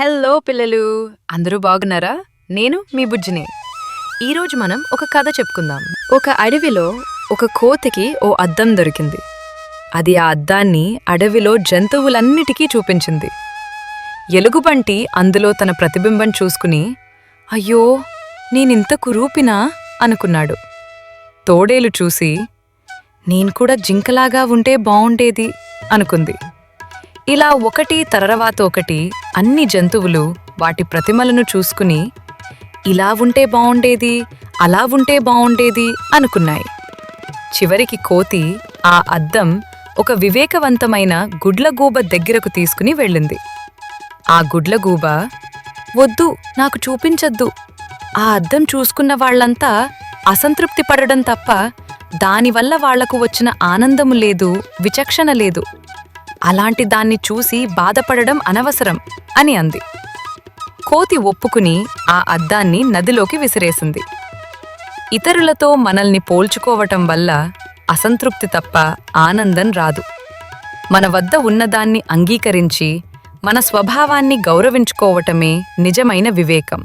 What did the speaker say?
Hello పిల్లలు, అందరూ బాగున్నారా? నేను మీ బుజ్జిని. ఈరోజు మనం ఒక కథ చెప్పుకుందాం. ఒక అడవిలో ఒక కోతికి ఓ అద్దం దొరికింది. అది ఆ అద్దాన్ని అడవిలో జంతువులన్నిటికీ చూపించింది. ఎలుగుబంటి అందులో తన ప్రతిబింబం చూసుకుని, అయ్యో, నేనింత కురూపినా అనుకున్నాడు. తోడేలు చూసి, నేను కూడా జింకలాగా ఉంటే బావుండేది అనుకుంది. ఇలా ఒకటి తర్వాత ఒకటి అన్ని జంతువులు వాటి ప్రతిమలను చూసుకుని, ఇలా ఉంటే బావుండేది, అలా ఉంటే బావుండేది అనుకున్నాయి. చివరికి కోతి ఆ అద్దం ఒక వివేకవంతమైన గుడ్లగూబ దగ్గరకు తీసుకుని వెళ్ళింది. ఆ గుడ్లగూబ, వద్దు, నాకు చూపించద్దు, ఆ అద్దం చూసుకున్న వాళ్లంతా అసంతృప్తి పడడం తప్ప దానివల్ల వాళ్లకు వచ్చిన ఆనందము లేదు, విచక్షణ లేదు. అలాంటి దాన్ని చూసి బాధపడడం అనవసరం అని అంది. కోతి ఒప్పుకుని ఆ అద్దాన్ని నదిలోకి విసిరేసింది. ఇతరులతో మనల్ని పోల్చుకోవటం వల్ల అసంతృప్తి తప్ప ఆనందం రాదు. మన వద్ద ఉన్నదాన్ని అంగీకరించి మన స్వభావాన్ని గౌరవించుకోవటమే నిజమైన వివేకం.